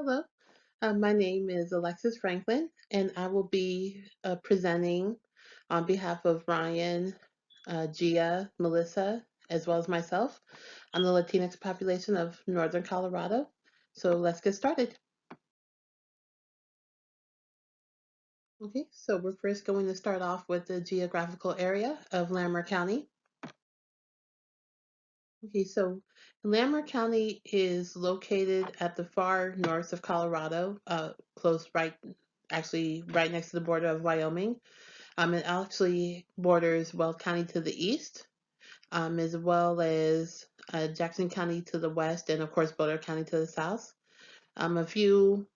Hello, my name is Alexis Franklin, and I will be presenting on behalf of Ryan, Gia, Melissa, as well as myself on the Latinx population of Northern Colorado. So let's get started. Okay, so we're first going to start off with the geographical area of Lamar County. Okay, so Lamar County is located at the far north of Colorado, close right, actually right next to the border of Wyoming. It actually borders Weld County to the east, as well as Jackson County to the west, and of course Boulder County to the south. A few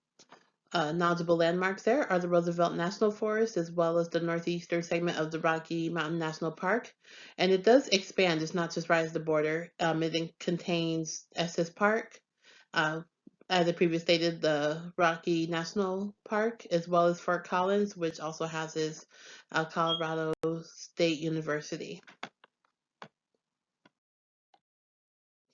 knowledgeable landmarks there are the Roosevelt National Forest, as well as the northeastern segment of the Rocky Mountain National Park. And it does expand, it's not just right as the border. It contains Estes Park, uh, as I previously stated, the Rocky National Park, as well as Fort Collins, which also houses Colorado State University.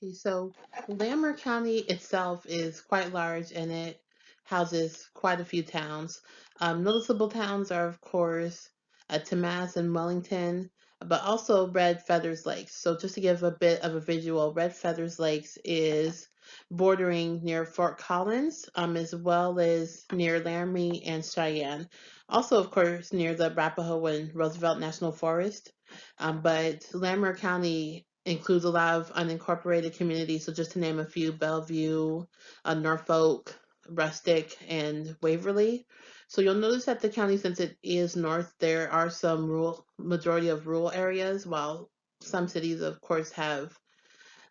Okay, so Lamar County itself is quite large and it houses quite a few towns. Noticeable towns are, of course, Timass and Wellington, but also Red Feathers Lakes. So, just to give a bit of a visual, Red Feathers Lakes is bordering near Fort Collins, as well as near Laramie and Cheyenne. Also, of course, near the Arapahoe and Roosevelt National Forest. But Lamar County includes a lot of unincorporated communities. So just to name a few, Bellevue, Norfolk, Rustic, and Waverly. So you'll notice that the county, since it is north, there are some majority of rural areas, while some cities, of course, have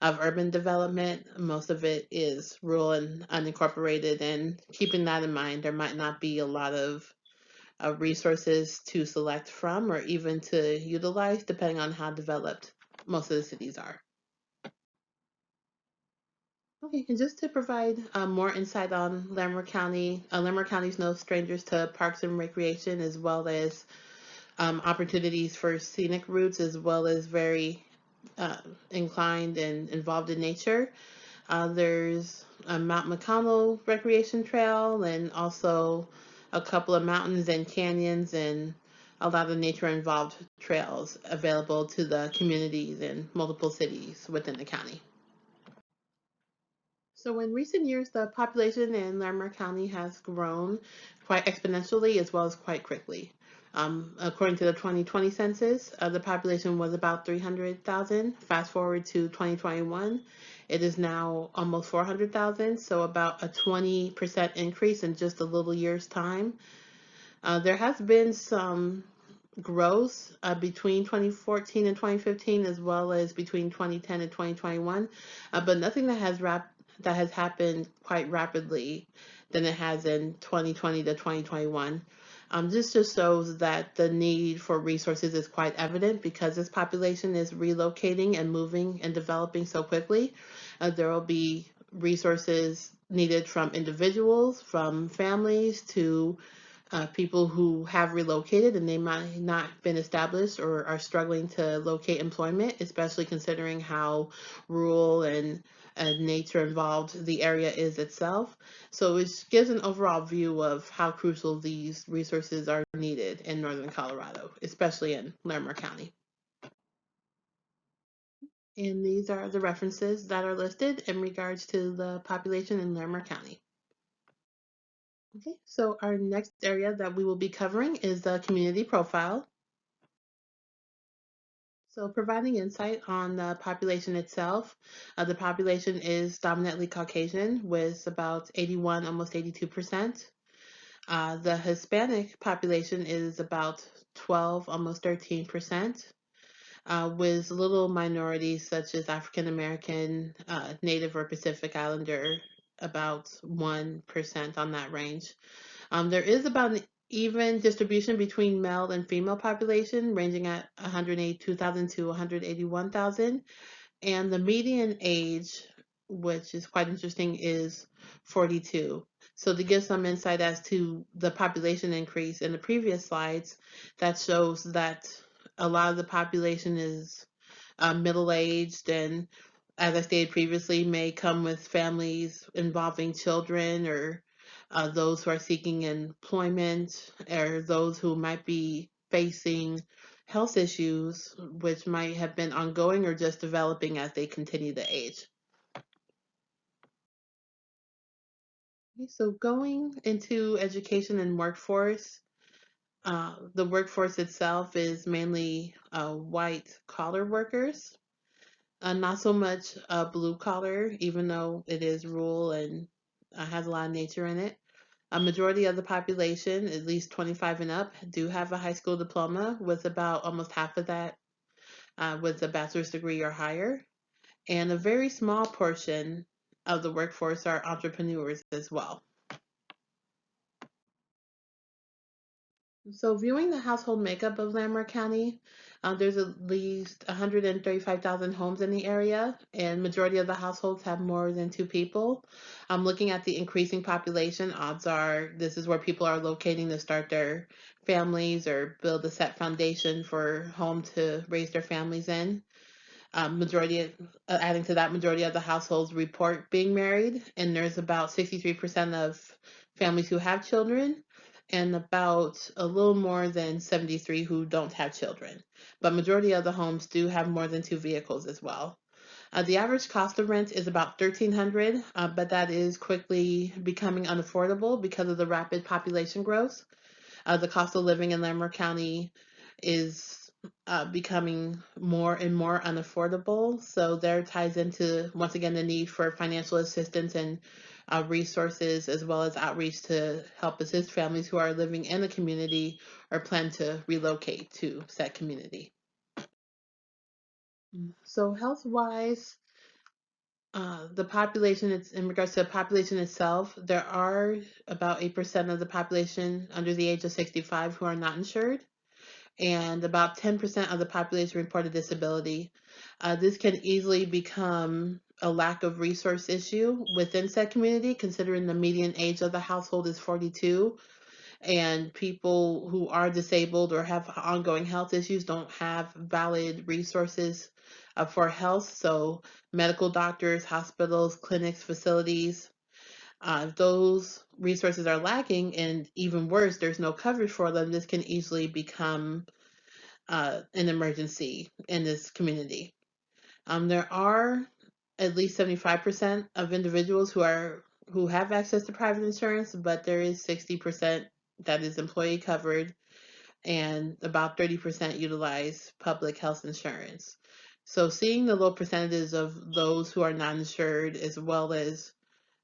of urban development. Most of it is rural and unincorporated. And keeping that in mind, there might not be a lot of resources to select from or even to utilize, depending on how developed most of the cities are. Okay, and just to provide more insight on Lamar County is no strangers to parks and recreation, as well as opportunities for scenic routes, as well as very uh, inclined and involved in nature. There's a Mount McConnell Recreation Trail, and also a couple of mountains and canyons, and a lot of nature involved trails available to the communities in multiple cities within the county. So in recent years, the population in Larimer County has grown quite exponentially as well as quite quickly. According to the 2020 census, the population was about 300,000. Fast forward to 2021, it is now almost 400,000, so about a 20% increase in just a little year's time. There has been some growth between 2014 and 2015, as well as between 2010 and 2021, but nothing that has happened quite rapidly than it has in 2020 to 2021. This just shows that the need for resources is quite evident because this population is relocating and moving and developing so quickly. There will be resources needed from individuals, from families, to people who have relocated and they might not been established or are struggling to locate employment, especially considering how rural and nature involved the area is itself. So it gives an overall view of how crucial these resources are needed in northern Colorado, especially in Larimer County. And these are the references that are listed in regards to the population in Larimer County. Okay, so our next area that we will be covering is the community profile. So providing insight on the population itself, the population is dominantly Caucasian with about 81, almost 82%. The Hispanic population is about 12, almost 13%, with little minorities such as African American, Native or Pacific Islander, about 1% on that range. There is about an even distribution between male and female population, ranging at 182,000 to 181,000. And the median age, which is quite interesting, is 42. So to give some insight as to the population increase in the previous slides, that shows that a lot of the population is middle-aged and, as I stated previously, may come with families involving children or those who are seeking employment, or those who might be facing health issues, which might have been ongoing or just developing as they continue to age. Okay, so going into education and workforce, the workforce itself is mainly white collar workers, not so much blue collar, even though it is rural and has a lot of nature in it. A majority of the population, at least 25 and up, do have a high school diploma, with about almost half of that with a bachelor's degree or higher. And a very small portion of the workforce are entrepreneurs as well. So, viewing the household makeup of Landmark County, there's at least 135,000 homes in the area, and majority of the households have more than two people. Looking at the increasing population, odds are this is where people are locating to start their families or build a set foundation for home to raise their families in. Majority of, adding to that, majority of the households report being married, and there's about 63% of families who have children, and about a little more than 73 who don't have children. But majority of the homes do have more than two vehicles as well. The average cost of rent is about 1,300, but that is quickly becoming unaffordable because of the rapid population growth. The cost of living in Landmark County is becoming more and more unaffordable. So there ties into, once again, the need for financial assistance and resources, as well as outreach to help assist families who are living in the community or plan to relocate to said community. So health-wise, the population, it's in regards to the population itself, there are about 8% of the population under the age of 65 who are not insured, and about 10% of the population report a disability. This can easily become a lack of resource issue within said community, considering the median age of the household is 42, and people who are disabled or have ongoing health issues don't have valid resources for health. So medical doctors, hospitals, clinics, facilities, if those resources are lacking, and even worse, there's no coverage for them, this can easily become an emergency in this community. There are at least 75% of individuals who have access to private insurance, but there is 60% that is employee covered, and about 30% utilize public health insurance. So seeing the low percentages of those who are not insured, as well as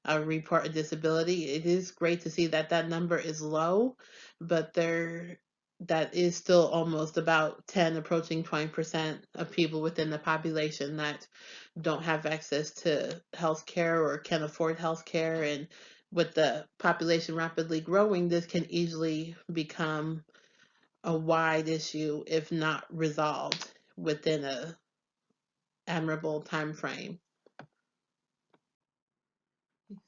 report a disability, it is great to see that that number is low, but that is still almost about 10 approaching 20% of people within the population that don't have access to health care or can afford health care. And with the population rapidly growing, this can easily become a wide issue if not resolved within a admirable time frame.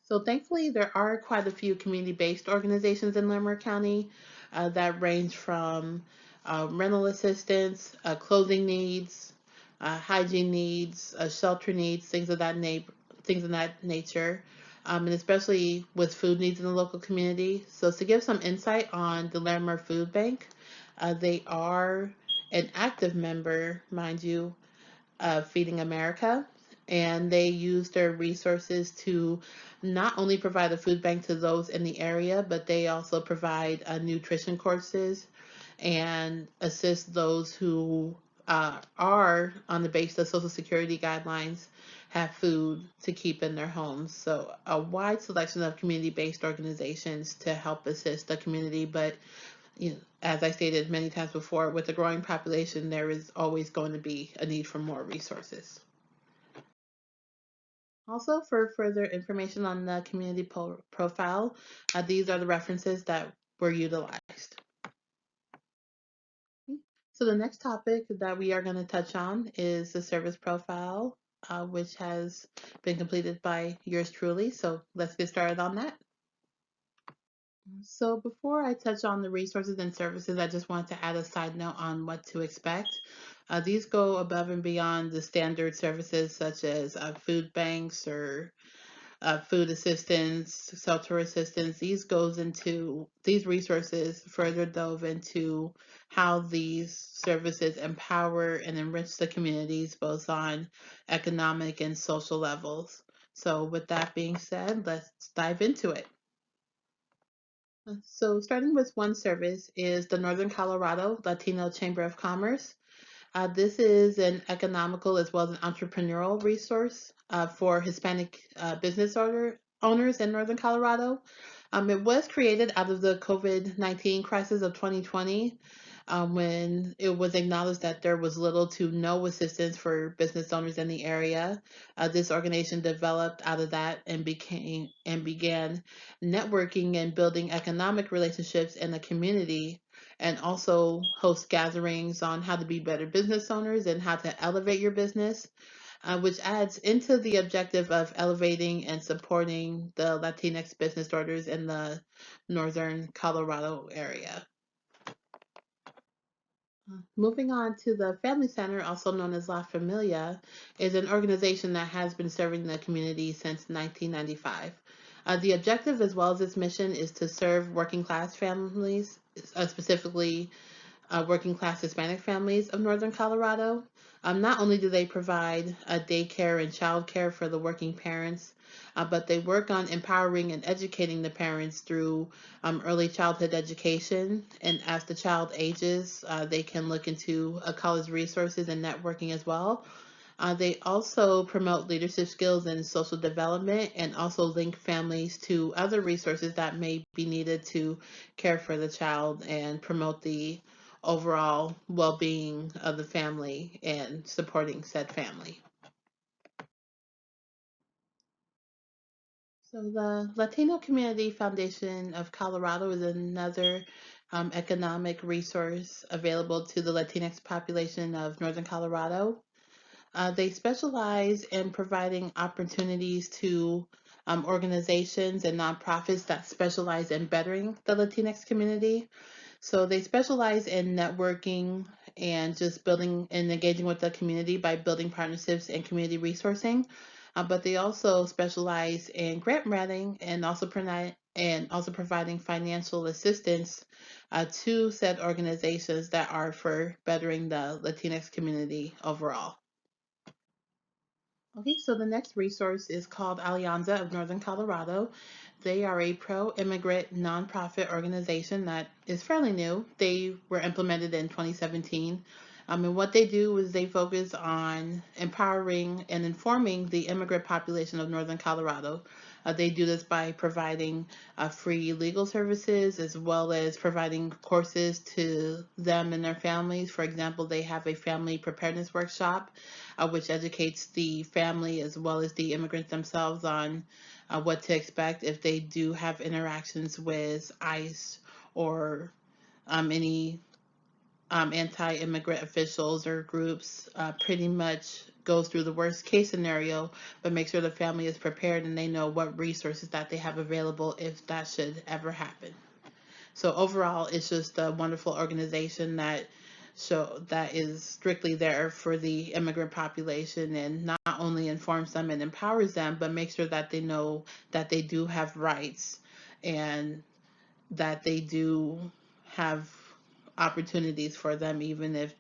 So thankfully, there are quite a few community-based organizations in Landmark County that range from rental assistance, clothing needs, hygiene needs, shelter needs, things of that nature, and especially with food needs in the local community. So to give some insight on the Landmark Food Bank, they are an active member, mind you, of Feeding America, and they use their resources to not only provide a food bank to those in the area, but they also provide nutrition courses and assist those who are, on the basis of Social Security guidelines, have food to keep in their homes. So a wide selection of community-based organizations to help assist the community, but as I stated many times before, with a growing population, there is always going to be a need for more resources. Also, for further information on the community profile, these are the references that were utilized. So the next topic that we are going to touch on is the service profile, which has been completed by yours truly. So let's get started on that. So before I touch on the resources and services, I just want to add a side note on what to expect. These go above and beyond the standard services such as food banks or food assistance, shelter assistance. These resources further dove into how these services empower and enrich the communities both on economic and social levels. So, with that being said, let's dive into it. So, starting with one service is the Northern Colorado Latino Chamber of Commerce. This is an economical as well as an entrepreneurial resource for Hispanic owners in Northern Colorado. It was created out of the COVID-19 crisis of 2020 when it was acknowledged that there was little to no assistance for business owners in the area. This organization developed out of that and began networking and building economic relationships in the community, and also host gatherings on how to be better business owners and how to elevate your business, which adds into the objective of elevating and supporting the Latinx business owners in the northern Colorado area. Moving on to the Family Center, also known as La Familia, is an organization that has been serving the community since 1995. The objective, as well as its mission, is to serve working class families, specifically working class Hispanic families of Northern Colorado. Not only do they provide daycare and childcare for the working parents, but they work on empowering and educating the parents through early childhood education. And as the child ages, they can look into college resources and networking as well. They also promote leadership skills and social development, and also link families to other resources that may be needed to care for the child and promote the overall well-being of the family and supporting said family. So the Latino Community Foundation of Colorado is another economic resource available to the Latinx population of Northern Colorado. They specialize in providing opportunities to organizations and nonprofits that specialize in bettering the Latinx community. So they specialize in networking and just building and engaging with the community by building partnerships and community resourcing. But they also specialize in grant writing and also providing financial assistance to said organizations that are for bettering the Latinx community overall. Okay, so the next resource is called Alianza of Northern Colorado. They are a pro-immigrant nonprofit organization that is fairly new. They were implemented in 2017. And what they do is they focus on empowering and informing the immigrant population of Northern Colorado. They do this by providing free legal services as well as providing courses to them and their families. For example, they have a family preparedness workshop which educates the family as well as the immigrants themselves on what to expect if they do have interactions with ICE or any anti-immigrant officials or groups. Pretty much goes through the worst case scenario, but make sure the family is prepared and they know what resources that they have available if that should ever happen. So overall, it's just a wonderful organization that is strictly there for the immigrant population, and not only informs them and empowers them, but makes sure that they know that they do have rights and that they do have opportunities for them, even if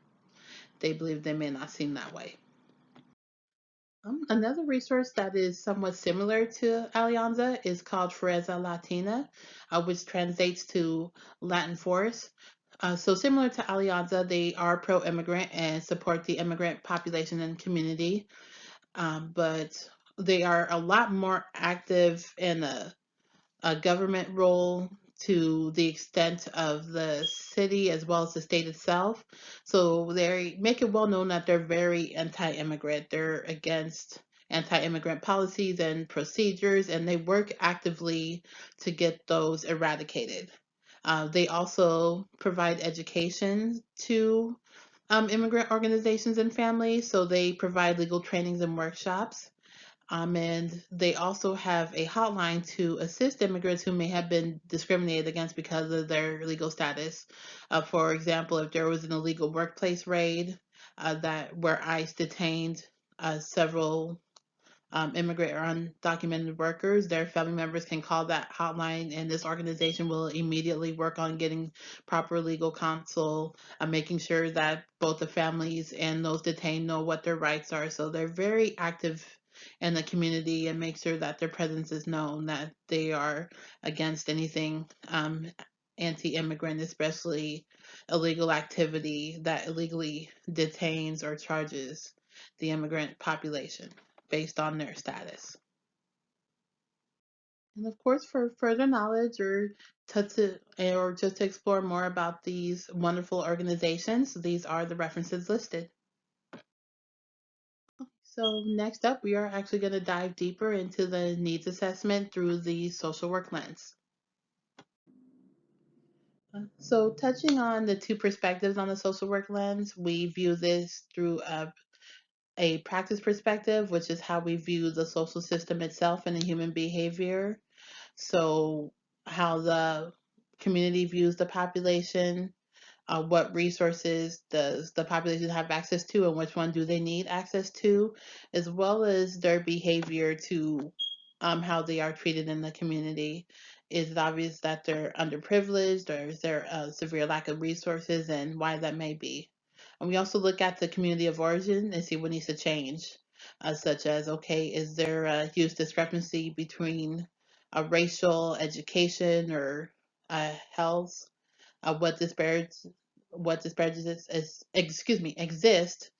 they believe they may not seem that way. Another resource that is somewhat similar to Alianza is called Freza Latina, which translates to Latin Force. So similar to Alianza, they are pro-immigrant and support the immigrant population and community, but they are a lot more active in a government role to the extent of the city as well as the state itself. So they make it well known that they're very anti-immigrant. They're against anti-immigrant policies and procedures, and they work actively to get those eradicated. They also provide education to immigrant organizations and families, so they provide legal trainings and workshops. And they also have a hotline to assist immigrants who may have been discriminated against because of their legal status. For example, if there was an illegal workplace raid that where ICE detained several immigrant or undocumented workers, their family members can call that hotline, and this organization will immediately work on getting proper legal counsel, making sure that both the families and those detained know what their rights are. So they're very active in the community and make sure that their presence is known, that they are against anything anti-immigrant, especially illegal activity that illegally detains or charges the immigrant population based on their status. And of course, for further knowledge or just to explore more about these wonderful organizations, these are the references listed. So next up, we are actually going to dive deeper into the needs assessment through the social work lens. So touching on the two perspectives on the social work lens, we view this through a practice perspective, which is how we view the social system itself and the human behavior. So, how the community views the population, what resources does the population have access to, and which one do they need access to, as well as their behavior to how they are treated in the community. Is it obvious that they're underprivileged, or is there a severe lack of resources, and why that may be? And we also look at the community of origin and see what needs to change, such as, okay, is there a huge discrepancy between racial, education, or health? What disparages exist,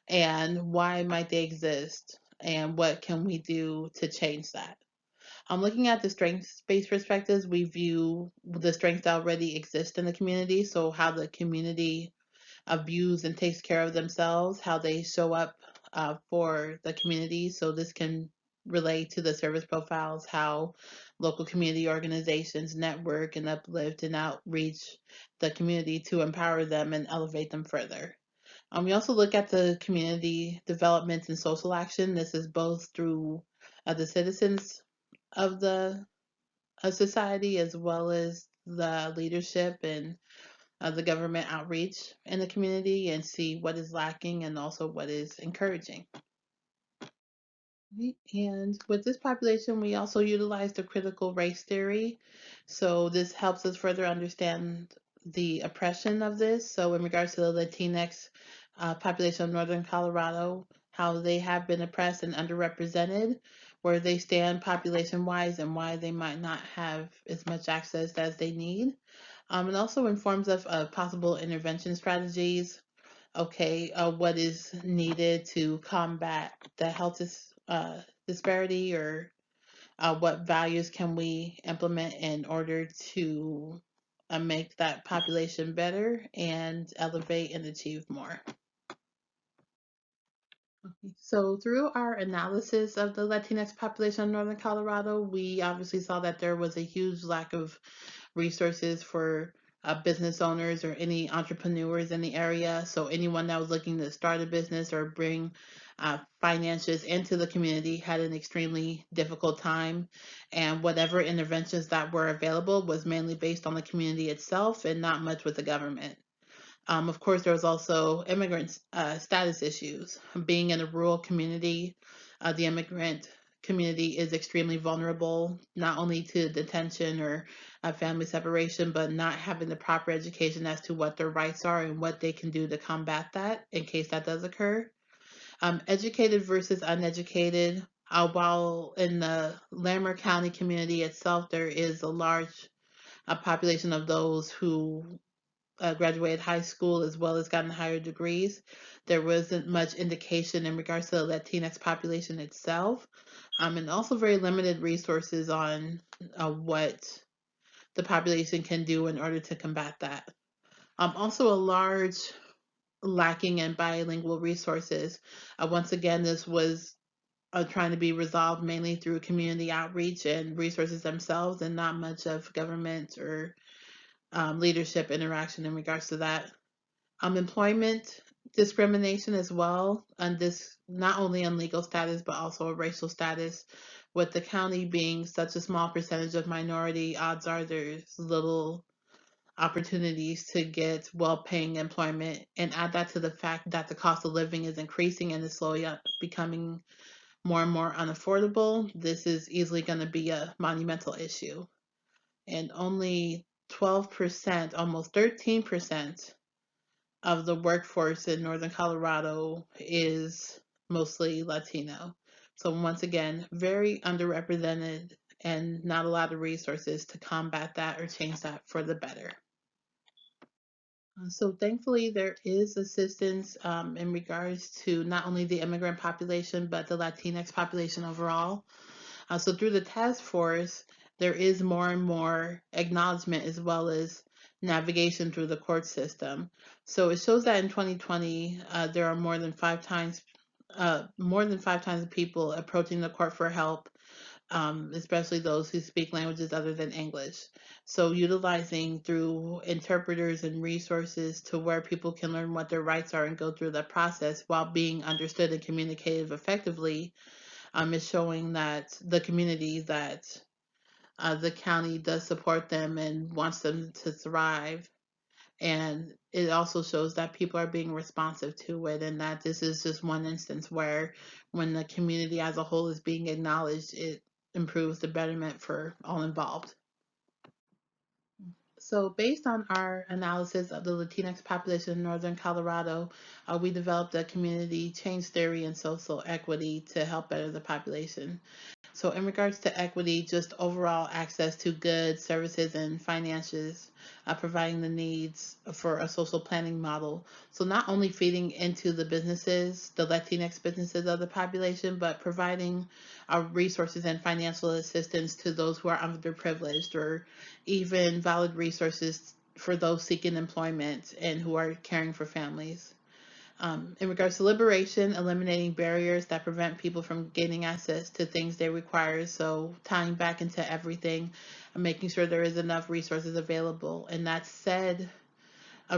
and why might they exist, and what can we do to change that? I'm looking at the strengths-based perspectives. We view the strengths that already exist in the community, so how the community views and takes care of themselves, how they show up for the community. So this can relate to the service profiles, how local community organizations network and uplift and outreach the community to empower them and elevate them further. We also look at the community development and social action. This is both through the citizens of the society, as well as the leadership and the government outreach in the community, and see what is lacking and also what is encouraging. And with this population, we also utilize the critical race theory. So this helps us further understand the oppression of this. So in regards to the Latinx population of Northern Colorado, how they have been oppressed and underrepresented, where they stand population-wise, and why they might not have as much access as they need. It also informs of possible intervention strategies. Okay, what is needed to combat the health disparity, or what values can we implement in order to make that population better and elevate and achieve more. So through our analysis of the Latinx population of Northern Colorado, we obviously saw that there was a huge lack of resources for business owners or any entrepreneurs in the area. So anyone that was looking to start a business or bring finances into the community had an extremely difficult time. And whatever interventions that were available was mainly based on the community itself and not much with the government. Of course, there was also immigrant status issues. Being in a rural community, the immigrant community is extremely vulnerable, not only to detention or family separation, but not having the proper education as to what their rights are and what they can do to combat that in case that does occur. Educated versus uneducated. While in the Larimer County community itself, there is a large population of those who graduated high school as well as gotten higher degrees. There wasn't much indication in regards to the Latinx population itself, and also very limited resources on what the population can do in order to combat that. Also, a large lacking in bilingual resources. Once again, this was trying to be resolved mainly through community outreach and resources themselves, and not much of government or leadership interaction in regards to that. Employment discrimination as well, and this not only on legal status but also racial status. With the county being such a small percentage of minority, odds are there's little opportunities to get well-paying employment. And add that to the fact that the cost of living is increasing and is slowly becoming more and more unaffordable, this is easily going to be a monumental issue. And only 12%, almost 13% of the workforce in Northern Colorado is mostly Latino. So, once again, very underrepresented and not a lot of resources to combat that or change that for the better. So thankfully, there is assistance in regards to not only the immigrant population, but the Latinx population overall. So through the task force, there is more and more acknowledgement as well as navigation through the court system. So it shows that in 2020, there are more than five times the people approaching the court for help, especially those who speak languages other than English. So, utilizing through interpreters and resources to where people can learn what their rights are and go through the process while being understood and communicated effectively is showing that the community that the county does support them and wants them to thrive. And it also shows that people are being responsive to it, and that this is just one instance where, when the community as a whole is being acknowledged, it improves the betterment for all involved. So, based on our analysis of the Latinx population in Northern Colorado, we developed a community change theory and social equity to help better the population. So, in regards to equity, just overall access to goods, services, and finances, providing the needs for a social planning model. So, not only feeding into the businesses, the Latinx businesses of the population, but providing resources and financial assistance to those who are underprivileged, or even valid resources for those seeking employment and who are caring for families. In regards to liberation, eliminating barriers that prevent people from gaining access to things they require. So, tying back into everything, and making sure there is enough resources available. And that said,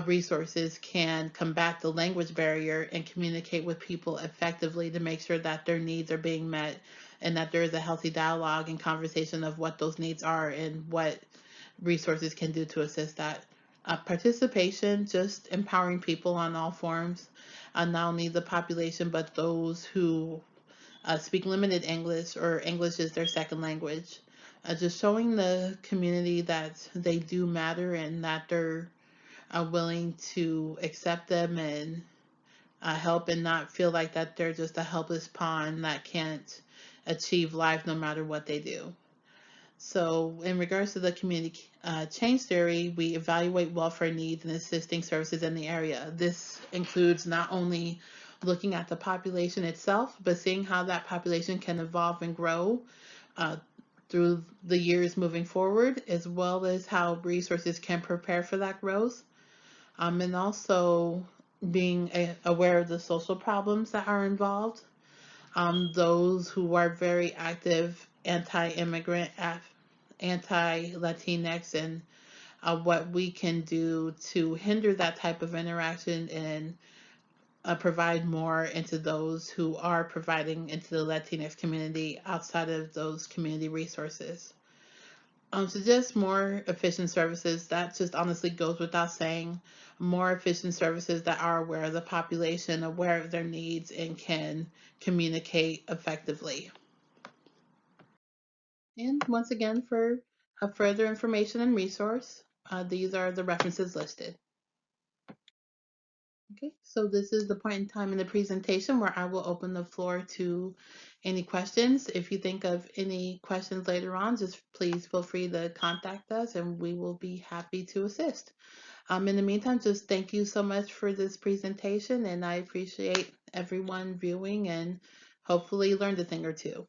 resources can combat the language barrier and communicate with people effectively to make sure that their needs are being met, and that there is a healthy dialogue and conversation of what those needs are and what resources can do to assist that. Participation, just empowering people on all forms, not only the population, but those who speak limited English or English is their second language. Just showing the community that they do matter and that they're willing to accept them and help, and not feel like that they're just a helpless pawn that can't achieve life no matter what they do. So, in regards to the community change theory, we evaluate welfare needs and assisting services in the area. This includes not only looking at the population itself, but seeing how that population can evolve and grow uh, through the years moving forward, as well as how resources can prepare for that growth. And also being aware of the social problems that are involved. Those who are very active anti-immigrant, anti-Latinx, and what we can do to hinder that type of interaction and provide more into those who are providing into the Latinx community outside of those community resources. So just more efficient services, that just honestly goes without saying. More efficient services that are aware of the population, aware of their needs, and can communicate effectively. And once again, for further information and resource, these are the references listed. Okay, so this is the point in time in the presentation where I will open the floor to any questions. If you think of any questions later on, just please feel free to contact us and we will be happy to assist. In the meantime, just thank you so much for this presentation, and I appreciate everyone viewing and hopefully learned a thing or two.